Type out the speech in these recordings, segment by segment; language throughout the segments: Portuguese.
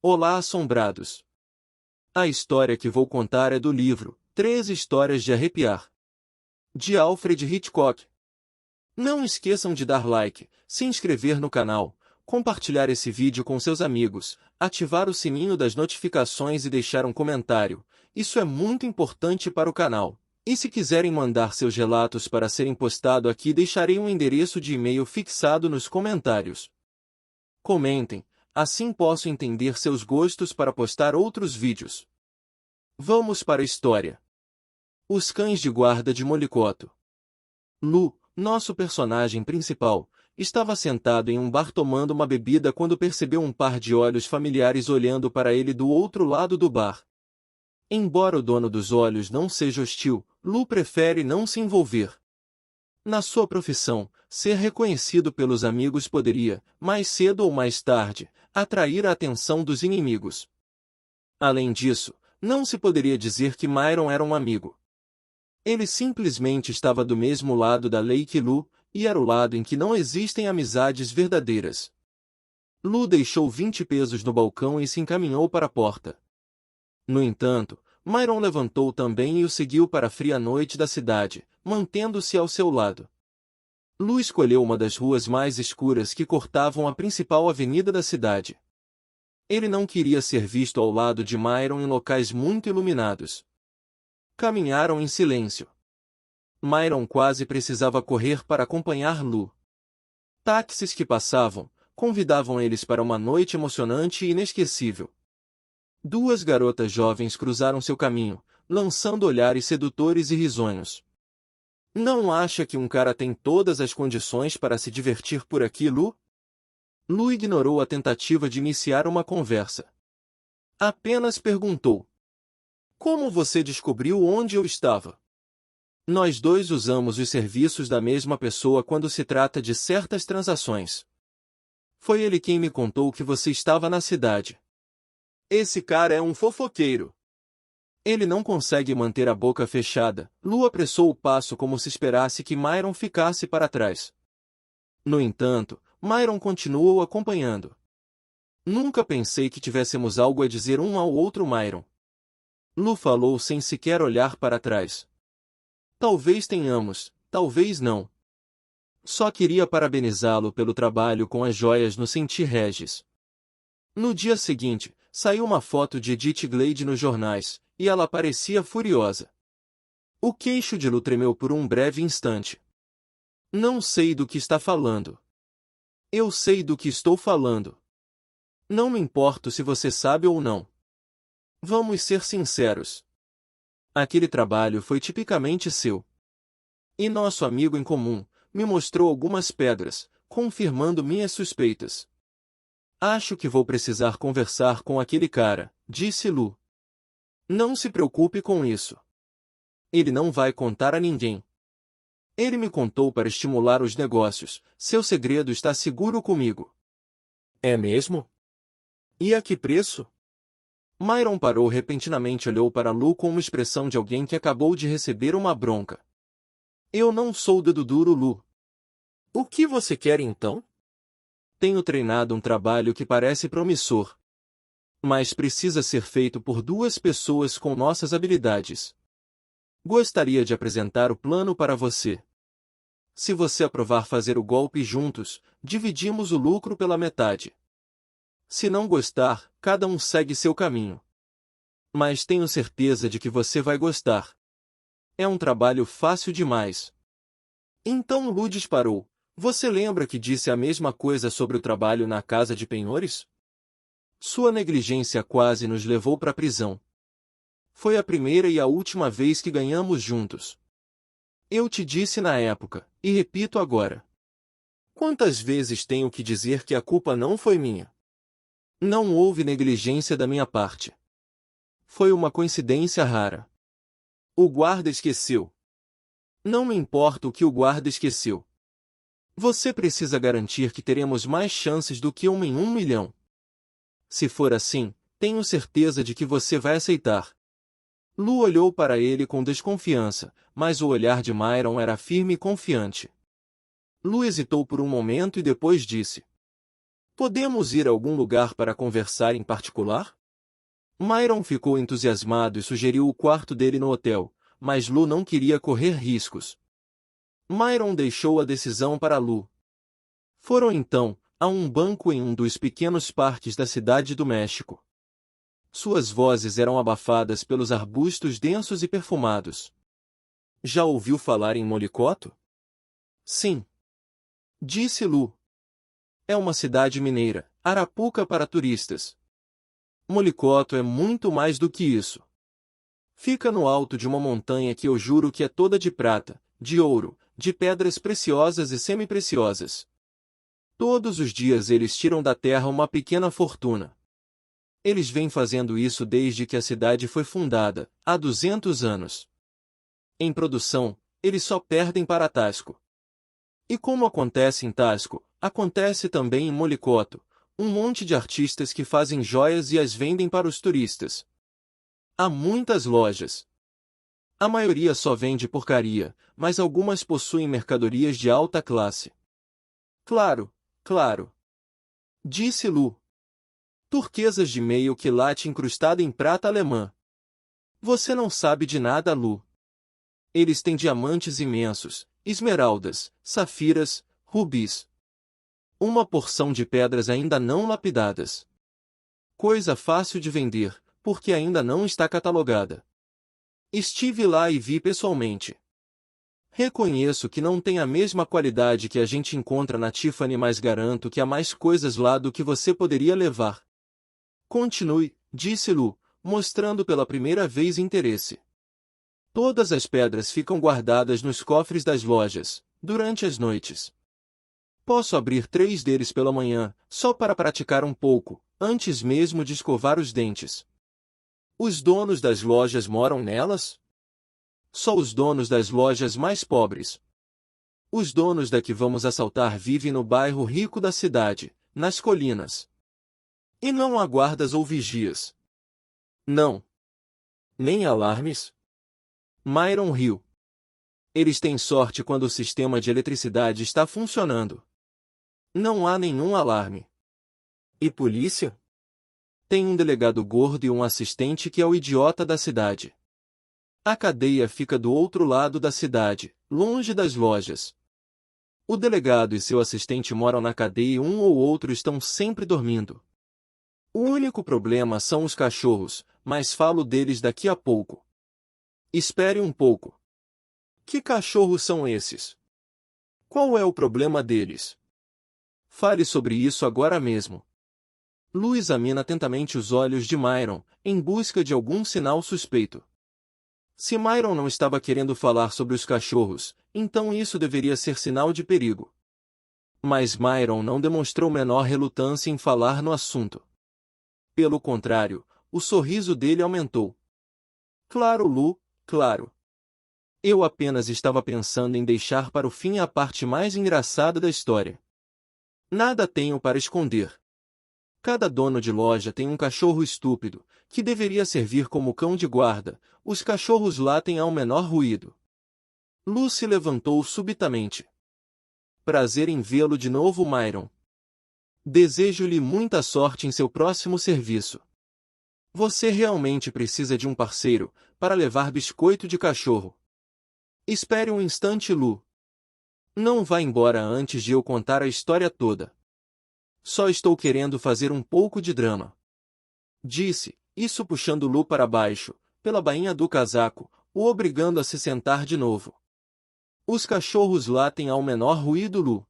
Olá, assombrados! A história que vou contar é do livro 13 Histórias de Arrepiar, de Alfred Hitchcock. Não esqueçam de dar like, se inscrever no canal, compartilhar esse vídeo com seus amigos, ativar o sininho das notificações e deixar um comentário. Isso é muito importante para o canal. E se quiserem mandar seus relatos para serem postado aqui, deixarei um endereço de e-mail fixado nos comentários. Comentem, assim posso entender seus gostos para postar outros vídeos. Vamos para a história. Os Cães de Guarda de Molicoto. Lu, nosso personagem principal, estava sentado em um bar tomando uma bebida quando percebeu um par de olhos familiares olhando para ele do outro lado do bar. Embora o dono dos olhos não seja hostil, Lu prefere não se envolver. Na sua profissão, ser reconhecido pelos amigos poderia, mais cedo ou mais tarde, atrair a atenção dos inimigos. Além disso, não se poderia dizer que Myron era um amigo. Ele simplesmente estava do mesmo lado da lei que Lu, e era o lado em que não existem amizades verdadeiras. Lu deixou 20 pesos no balcão e se encaminhou para a porta. No entanto, Myron levantou também e o seguiu para a fria noite da cidade, mantendo-se ao seu lado. Lu escolheu uma das ruas mais escuras que cortavam a principal avenida da cidade. Ele não queria ser visto ao lado de Myron em locais muito iluminados. Caminharam em silêncio. Myron quase precisava correr para acompanhar Lu. Táxis que passavam, convidavam eles para uma noite emocionante e inesquecível. Duas garotas jovens cruzaram seu caminho, lançando olhares sedutores e risonhos. Não acha que um cara tem todas as condições para se divertir por aqui, Lu? Lu ignorou a tentativa de iniciar uma conversa. Apenas perguntou: como você descobriu onde eu estava? Nós dois usamos os serviços da mesma pessoa quando se trata de certas transações. Foi ele quem me contou que você estava na cidade. Esse cara é um fofoqueiro. Ele não consegue manter a boca fechada. Lu apressou o passo como se esperasse que Myron ficasse para trás. No entanto, Myron continuou acompanhando. Nunca pensei que tivéssemos algo a dizer um ao outro, Myron. Lu falou sem sequer olhar para trás. Talvez tenhamos, talvez não. Só queria parabenizá-lo pelo trabalho com as joias no Senti Regis. No dia seguinte, saiu uma foto de Edith Glade nos jornais, e ela parecia furiosa. O queixo de Lu tremeu por um breve instante. Não sei do que está falando. Eu sei do que estou falando. Não me importo se você sabe ou não. Vamos ser sinceros. Aquele trabalho foi tipicamente seu. E nosso amigo em comum me mostrou algumas pedras, confirmando minhas suspeitas. Acho que vou precisar conversar com aquele cara, disse Lu. Não se preocupe com isso. Ele não vai contar a ninguém. Ele me contou para estimular os negócios. Seu segredo está seguro comigo. É mesmo? E a que preço? Myron parou repentinamente e olhou para Lu com uma expressão de alguém que acabou de receber uma bronca. Eu não sou dedo duro, Lu. O que você quer então? Tenho treinado um trabalho que parece promissor. Mas precisa ser feito por duas pessoas com nossas habilidades. Gostaria de apresentar o plano para você. Se você aprovar fazer o golpe juntos, dividimos o lucro pela metade. Se não gostar, cada um segue seu caminho. Mas tenho certeza de que você vai gostar. É um trabalho fácil demais. Então Lu disparou. Você lembra que disse a mesma coisa sobre o trabalho na casa de penhores? Sua negligência quase nos levou para a prisão. Foi a primeira e a última vez que ganhamos juntos. Eu te disse na época, e repito agora. Quantas vezes tenho que dizer que a culpa não foi minha? Não houve negligência da minha parte. Foi uma coincidência rara. O guarda esqueceu. Não me importa o que o guarda esqueceu. Você precisa garantir que teremos mais chances do que 1 em 1 milhão. Se for assim, tenho certeza de que você vai aceitar. Lu olhou para ele com desconfiança, mas o olhar de Myron era firme e confiante. Lu hesitou por um momento e depois disse: Podemos ir a algum lugar para conversar em particular? Myron ficou entusiasmado e sugeriu o quarto dele no hotel, mas Lu não queria correr riscos. Myron deixou a decisão para Lu. Foram então a um banco em um dos pequenos parques da cidade do México. Suas vozes eram abafadas pelos arbustos densos e perfumados. Já ouviu falar em Molicoto? Sim, disse Lu. É uma cidade mineira, Arapuca para turistas. Molicoto é muito mais do que isso. Fica no alto de uma montanha que eu juro que é toda de prata, de ouro, de pedras preciosas e semi-preciosas. Todos os dias eles tiram da terra uma pequena fortuna. Eles vêm fazendo isso desde que a cidade foi fundada, há 200 anos. Em produção, eles só perdem para Tasco. E como acontece em Tasco, acontece também em Molicoto, um monte de artistas que fazem joias e as vendem para os turistas. Há muitas lojas. A maioria só vende porcaria, mas algumas possuem mercadorias de alta classe. Claro, claro. Disse Lu. Turquesas de meio quilate incrustada em prata alemã. Você não sabe de nada, Lu. Eles têm diamantes imensos, esmeraldas, safiras, rubis. Uma porção de pedras ainda não lapidadas. Coisa fácil de vender, porque ainda não está catalogada. Estive lá e vi pessoalmente. Reconheço que não tem a mesma qualidade que a gente encontra na Tiffany, mas garanto que há mais coisas lá do que você poderia levar. Continue, disse Lu, mostrando pela primeira vez interesse. Todas as pedras ficam guardadas nos cofres das lojas, durante as noites. Posso abrir 3 deles pela manhã, só para praticar um pouco, antes mesmo de escovar os dentes. Os donos das lojas moram nelas? Só os donos das lojas mais pobres. Os donos da que vamos assaltar vivem no bairro rico da cidade, nas colinas. E não há guardas ou vigias. Não. Nem alarmes? Myron riu. Eles têm sorte quando o sistema de eletricidade está funcionando. Não há nenhum alarme. E polícia? Tem um delegado gordo e um assistente que é o idiota da cidade. A cadeia fica do outro lado da cidade, longe das lojas. O delegado e seu assistente moram na cadeia e um ou outro estão sempre dormindo. O único problema são os cachorros, mas falo deles daqui a pouco. Espere um pouco. Que cachorros são esses? Qual é o problema deles? Fale sobre isso agora mesmo. Lu examina atentamente os olhos de Myron, em busca de algum sinal suspeito. Se Myron não estava querendo falar sobre os cachorros, então isso deveria ser sinal de perigo. Mas Myron não demonstrou menor relutância em falar no assunto. Pelo contrário, o sorriso dele aumentou. Claro, Lu, claro. Eu apenas estava pensando em deixar para o fim a parte mais engraçada da história. Nada tenho para esconder. Cada dono de loja tem um cachorro estúpido, que deveria servir como cão de guarda. Os cachorros latem ao menor ruído. Lu se levantou subitamente. Prazer em vê-lo de novo, Myron. Desejo-lhe muita sorte em seu próximo serviço. Você realmente precisa de um parceiro para levar biscoito de cachorro. Espere um instante, Lu. Não vá embora antes de eu contar a história toda. Só estou querendo fazer um pouco de drama. Disse, isso puxando Lu para baixo, pela bainha do casaco, o obrigando a se sentar de novo. Os cachorros latem ao menor ruído, Lu.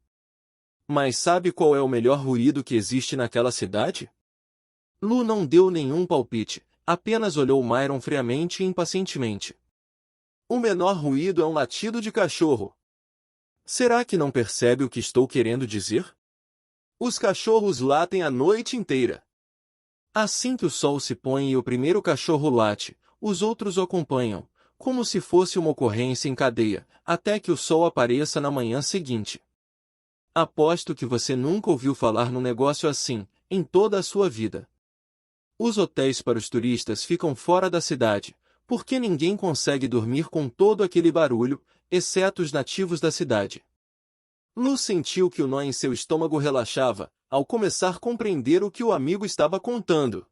Mas sabe qual é o melhor ruído que existe naquela cidade? Lu não deu nenhum palpite, apenas olhou Myron friamente e impacientemente. O menor ruído é um latido de cachorro. Será que não percebe o que estou querendo dizer? Os cachorros latem a noite inteira. Assim que o sol se põe e o primeiro cachorro late, os outros o acompanham, como se fosse uma ocorrência em cadeia, até que o sol apareça na manhã seguinte. Aposto que você nunca ouviu falar num negócio assim, em toda a sua vida. Os hotéis para os turistas ficam fora da cidade, porque ninguém consegue dormir com todo aquele barulho, exceto os nativos da cidade. Lu sentiu que o nó em seu estômago relaxava, ao começar a compreender o que o amigo estava contando.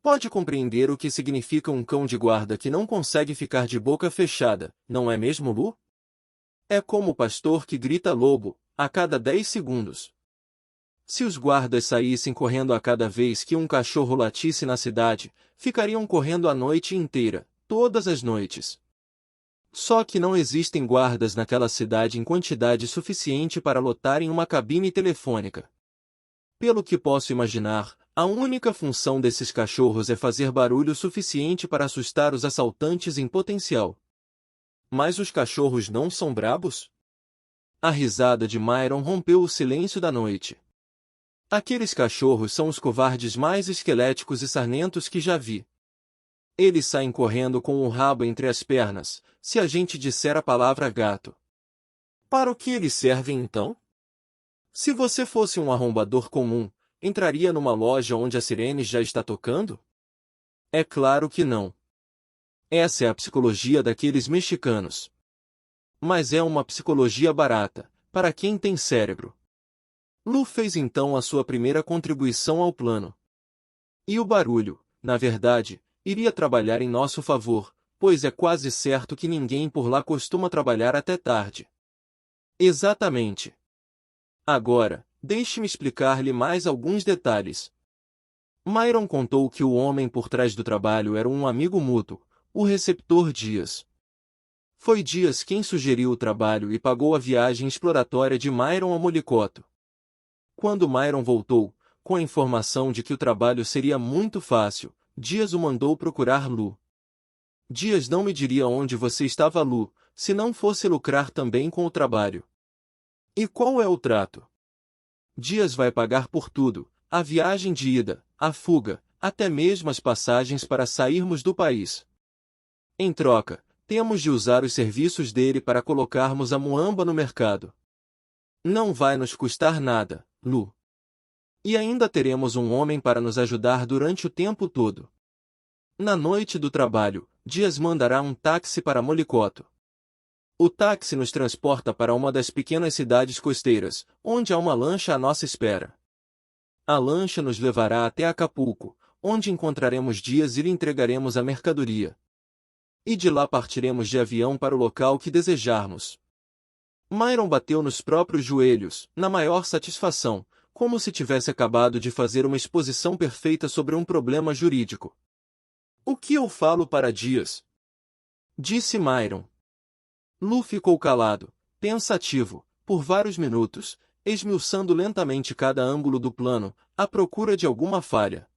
Pode compreender o que significa um cão de guarda que não consegue ficar de boca fechada, não é mesmo, Lu? É como o pastor que grita lobo, a cada 10 segundos. Se os guardas saíssem correndo a cada vez que um cachorro latisse na cidade, ficariam correndo a noite inteira, todas as noites. Só que não existem guardas naquela cidade em quantidade suficiente para lotarem uma cabine telefônica. Pelo que posso imaginar, a única função desses cachorros é fazer barulho suficiente para assustar os assaltantes em potencial. Mas os cachorros não são brabos? A risada de Myron rompeu o silêncio da noite. Aqueles cachorros são os covardes mais esqueléticos e sarmentos que já vi. Eles saem correndo com o rabo entre as pernas, se a gente disser a palavra gato. Para o que eles servem então? Se você fosse um arrombador comum, entraria numa loja onde a sirene já está tocando? É claro que não. Essa é a psicologia daqueles mexicanos. Mas é uma psicologia barata, para quem tem cérebro. Lu fez então a sua primeira contribuição ao plano. E o barulho, na verdade, iria trabalhar em nosso favor, pois é quase certo que ninguém por lá costuma trabalhar até tarde. Exatamente. Agora, deixe-me explicar-lhe mais alguns detalhes. Myron contou que o homem por trás do trabalho era um amigo mútuo, o receptor Dias. Foi Dias quem sugeriu o trabalho e pagou a viagem exploratória de Myron a Molicoto. Quando Myron voltou, com a informação de que o trabalho seria muito fácil, Dias o mandou procurar Lu. Dias não me diria onde você estava, Lu, se não fosse lucrar também com o trabalho. E qual é o trato? Dias vai pagar por tudo, a viagem de ida, a fuga, até mesmo as passagens para sairmos do país. Em troca, temos de usar os serviços dele para colocarmos a muamba no mercado. Não vai nos custar nada, Lu. E ainda teremos um homem para nos ajudar durante o tempo todo. Na noite do trabalho, Dias mandará um táxi para Molicoto. O táxi nos transporta para uma das pequenas cidades costeiras, onde há uma lancha à nossa espera. A lancha nos levará até Acapulco, onde encontraremos Dias e lhe entregaremos a mercadoria. E de lá partiremos de avião para o local que desejarmos. Myron bateu nos próprios joelhos, na maior satisfação, como se tivesse acabado de fazer uma exposição perfeita sobre um problema jurídico. O que eu falo para Dias? Disse Myron. Lu ficou calado, pensativo, por vários minutos, esmiuçando lentamente cada ângulo do plano, à procura de alguma falha.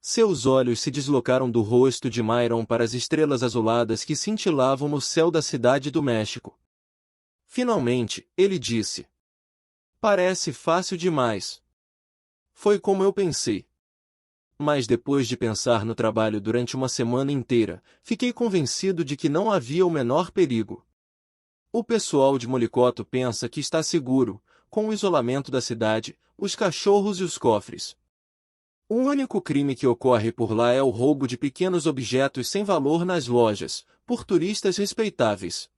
Seus olhos se deslocaram do rosto de Myron para as estrelas azuladas que cintilavam no céu da cidade do México. Finalmente, ele disse: "Parece fácil demais." Foi como eu pensei. Mas depois de pensar no trabalho durante uma semana inteira, fiquei convencido de que não havia o menor perigo. O pessoal de Molicoto pensa que está seguro, com o isolamento da cidade, os cachorros e os cofres. O único crime que ocorre por lá é o roubo de pequenos objetos sem valor nas lojas, por turistas respeitáveis.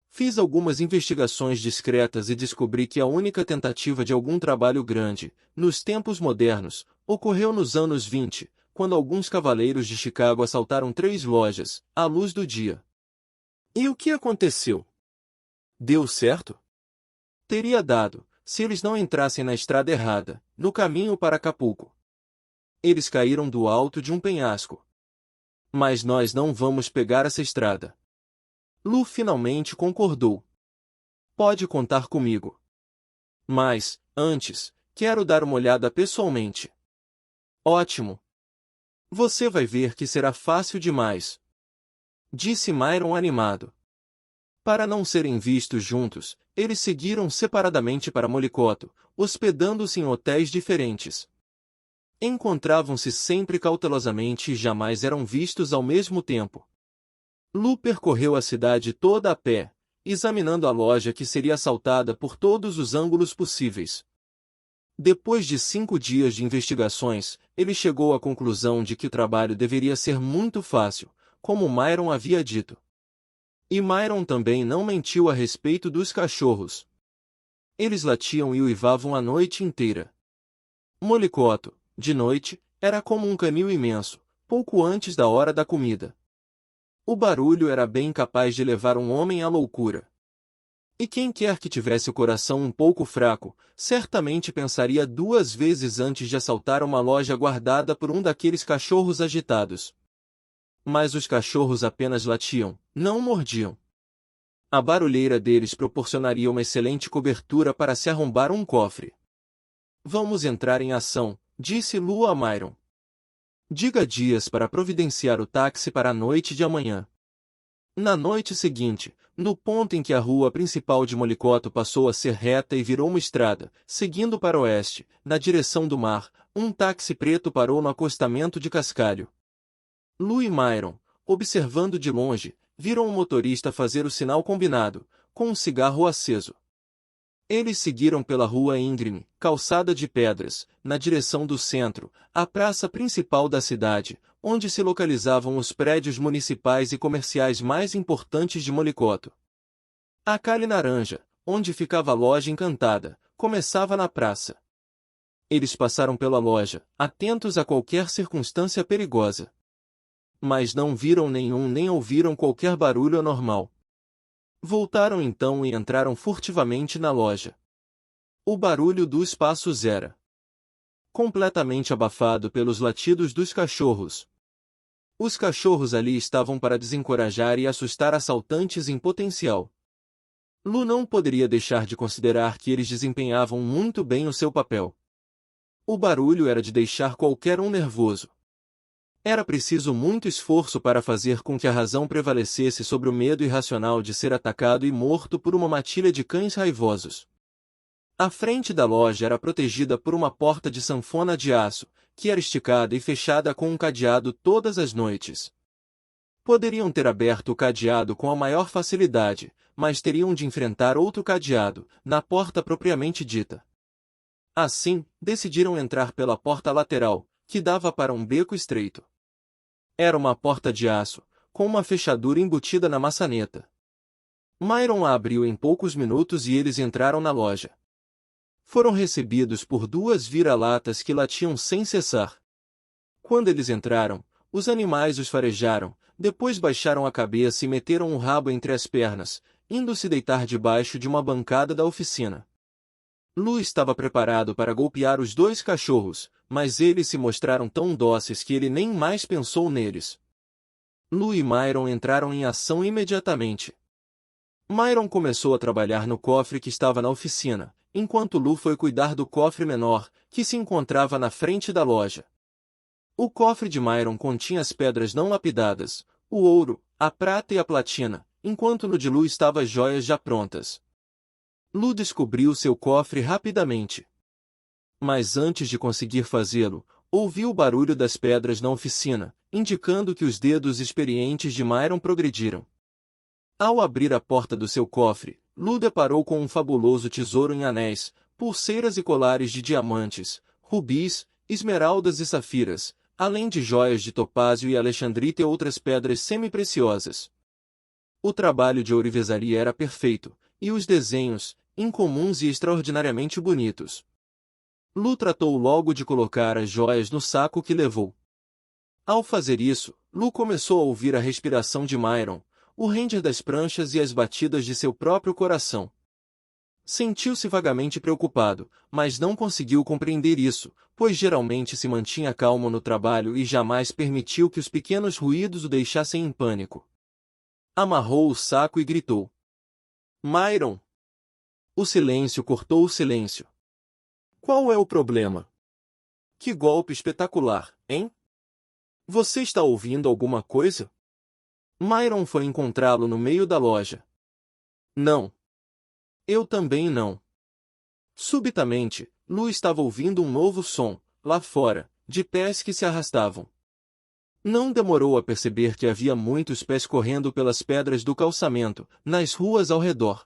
Fiz algumas investigações discretas e descobri que a única tentativa de algum trabalho grande, nos tempos modernos, ocorreu nos anos 20, quando alguns cavaleiros de Chicago assaltaram 3 lojas, à luz do dia. E o que aconteceu? Deu certo? Teria dado, se eles não entrassem na estrada errada, no caminho para Acapulco. Eles caíram do alto de um penhasco. Mas nós não vamos pegar essa estrada. Lu finalmente concordou. Pode contar comigo. Mas, antes, quero dar uma olhada pessoalmente. Ótimo. Você vai ver que será fácil demais. Disse Myron animado. Para não serem vistos juntos, eles seguiram separadamente para Molicoto, hospedando-se em hotéis diferentes. Encontravam-se sempre cautelosamente e jamais eram vistos ao mesmo tempo. Lu percorreu a cidade toda a pé, examinando a loja que seria assaltada por todos os ângulos possíveis. Depois de 5 dias de investigações, ele chegou à conclusão de que o trabalho deveria ser muito fácil, como Myron havia dito. E Myron também não mentiu a respeito dos cachorros. Eles latiam e uivavam a noite inteira. Molicoto, de noite, era como um canil imenso, pouco antes da hora da comida. O barulho era bem capaz de levar um homem à loucura. E quem quer que tivesse o coração um pouco fraco, certamente pensaria duas vezes antes de assaltar uma loja guardada por um daqueles cachorros agitados. Mas os cachorros apenas latiam, não mordiam. A barulheira deles proporcionaria uma excelente cobertura para se arrombar um cofre. Vamos entrar em ação, disse Lu a Myron. Diga a Dias para providenciar o táxi para a noite de amanhã. Na noite seguinte, no ponto em que a rua principal de Molicoto passou a ser reta e virou uma estrada, seguindo para o oeste, na direção do mar, um táxi preto parou no acostamento de Cascalho. Lu e Myron, observando de longe, viram o motorista fazer o sinal combinado, com um cigarro aceso. Eles seguiram pela rua íngreme, calçada de pedras, na direção do centro, a praça principal da cidade, onde se localizavam os prédios municipais e comerciais mais importantes de Molicoto. A Cale Naranja, onde ficava a loja encantada, começava na praça. Eles passaram pela loja, atentos a qualquer circunstância perigosa. Mas não viram nenhum nem ouviram qualquer barulho anormal. Voltaram então e entraram furtivamente na loja. O barulho dos passos era completamente abafado pelos latidos dos cachorros. Os cachorros ali estavam para desencorajar e assustar assaltantes em potencial. Lu não poderia deixar de considerar que eles desempenhavam muito bem o seu papel. O barulho era de deixar qualquer um nervoso. Era preciso muito esforço para fazer com que a razão prevalecesse sobre o medo irracional de ser atacado e morto por uma matilha de cães raivosos. A frente da loja era protegida por uma porta de sanfona de aço, que era esticada e fechada com um cadeado todas as noites. Poderiam ter aberto o cadeado com a maior facilidade, mas teriam de enfrentar outro cadeado, na porta propriamente dita. Assim, decidiram entrar pela porta lateral, que dava para um beco estreito. Era uma porta de aço, com uma fechadura embutida na maçaneta. Myron a abriu em poucos minutos e eles entraram na loja. Foram recebidos por duas vira-latas que latiam sem cessar. Quando eles entraram, os animais os farejaram, depois baixaram a cabeça e meteram o rabo entre as pernas, indo se deitar debaixo de uma bancada da oficina. Lu estava preparado para golpear os dois cachorros, mas eles se mostraram tão dóceis que ele nem mais pensou neles. Lu e Myron entraram em ação imediatamente. Myron começou a trabalhar no cofre que estava na oficina, enquanto Lu foi cuidar do cofre menor, que se encontrava na frente da loja. O cofre de Myron continha as pedras não lapidadas, o ouro, a prata e a platina, enquanto no de Lu estava as joias já prontas. Lu descobriu seu cofre rapidamente. Mas antes de conseguir fazê-lo, ouviu o barulho das pedras na oficina, indicando que os dedos experientes de Myron progrediram. Ao abrir a porta do seu cofre, Lu deparou com um fabuloso tesouro em anéis, pulseiras e colares de diamantes, rubis, esmeraldas e safiras, além de joias de topázio e alexandrita e outras pedras semi-preciosas. O trabalho de ourivesaria era perfeito, e os desenhos, incomuns e extraordinariamente bonitos. Lu tratou logo de colocar as joias no saco que levou. Ao fazer isso, Lu começou a ouvir a respiração de Myron, o ranger das pranchas e as batidas de seu próprio coração. Sentiu-se vagamente preocupado, mas não conseguiu compreender isso, pois geralmente se mantinha calmo no trabalho e jamais permitiu que os pequenos ruídos o deixassem em pânico. Amarrou o saco e gritou: Myron! O silêncio cortou o silêncio. Qual é o problema? Que golpe espetacular, hein? Você está ouvindo alguma coisa? Myron foi encontrá-lo no meio da loja. Não. Eu também não. Subitamente, Lu estava ouvindo um novo som, lá fora, de pés que se arrastavam. Não demorou a perceber que havia muitos pés correndo pelas pedras do calçamento, nas ruas ao redor.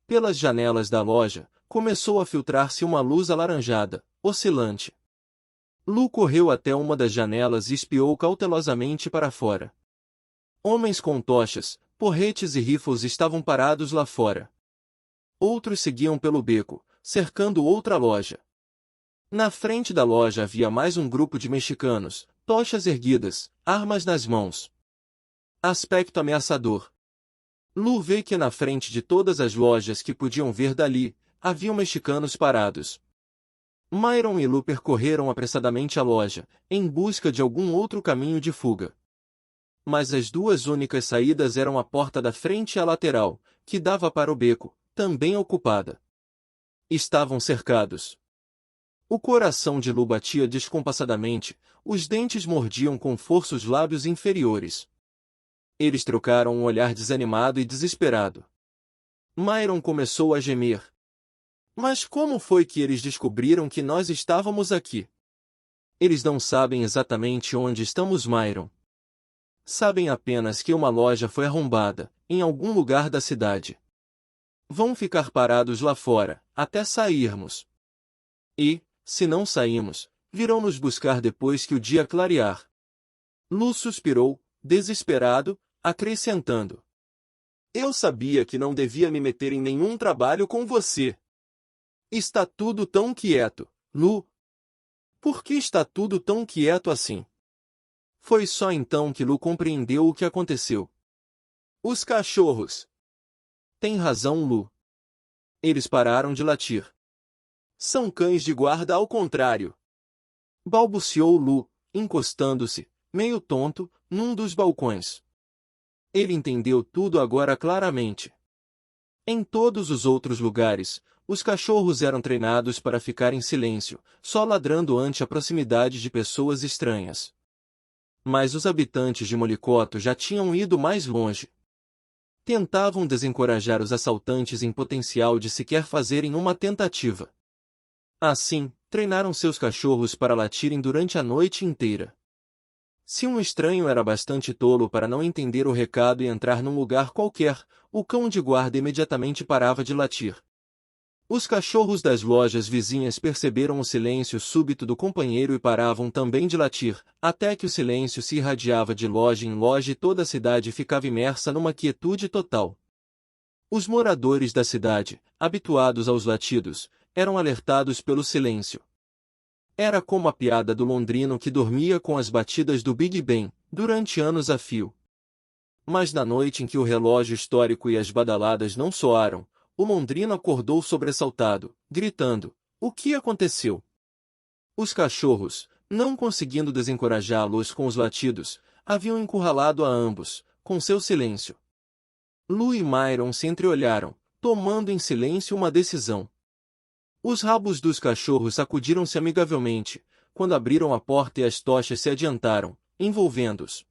Pelas janelas da loja, começou a filtrar-se uma luz alaranjada, oscilante. Lu correu até uma das janelas e espiou cautelosamente para fora. Homens com tochas, porretes e rifles estavam parados lá fora. Outros seguiam pelo beco, cercando outra loja. Na frente da loja havia mais um grupo de mexicanos, tochas erguidas, armas nas mãos. Aspecto ameaçador. Lu vê que na frente de todas as lojas que podiam ver dali, haviam mexicanos parados. Myron e Lu percorreram apressadamente a loja, em busca de algum outro caminho de fuga. Mas as duas únicas saídas eram a porta da frente e a lateral, que dava para o beco, também ocupada. Estavam cercados. O coração de Lu batia descompassadamente, os dentes mordiam com força os lábios inferiores. Eles trocaram um olhar desanimado e desesperado. Myron começou a gemer. Mas como foi que eles descobriram que nós estávamos aqui? Eles não sabem exatamente onde estamos, Myron. Sabem apenas que uma loja foi arrombada, em algum lugar da cidade. Vão ficar parados lá fora, até sairmos. E, se não saímos, virão nos buscar depois que o dia clarear. Lu suspirou, desesperado, acrescentando. Eu sabia que não devia me meter em nenhum trabalho com você. Está tudo tão quieto, Lu. Por que está tudo tão quieto assim? Foi só então que Lu compreendeu o que aconteceu. Os cachorros. Tem razão, Lu. Eles pararam de latir. São cães de guarda ao contrário. Balbuciou Lu, encostando-se, meio tonto, num dos balcões. Ele entendeu tudo agora claramente. Em todos os outros lugares, os cachorros eram treinados para ficar em silêncio, só ladrando ante a proximidade de pessoas estranhas. Mas os habitantes de Molicoto já tinham ido mais longe. Tentavam desencorajar os assaltantes em potencial de sequer fazerem uma tentativa. Assim, treinaram seus cachorros para latirem durante a noite inteira. Se um estranho era bastante tolo para não entender o recado e entrar num lugar qualquer, o cão de guarda imediatamente parava de latir. Os cachorros das lojas vizinhas perceberam o silêncio súbito do companheiro e paravam também de latir, até que o silêncio se irradiava de loja em loja e toda a cidade ficava imersa numa quietude total. Os moradores da cidade, habituados aos latidos, eram alertados pelo silêncio. Era como a piada do londrino que dormia com as batidas do Big Ben, durante anos a fio. Mas na noite em que o relógio histórico e as badaladas não soaram, o londrino acordou sobressaltado, gritando: "O que aconteceu?" Os cachorros, não conseguindo desencorajá-los com os latidos, haviam encurralado a ambos, com seu silêncio. Lu e Myron se entreolharam, tomando em silêncio uma decisão. Os rabos dos cachorros sacudiram-se amigavelmente, quando abriram a porta e as tochas se adiantaram, envolvendo-os.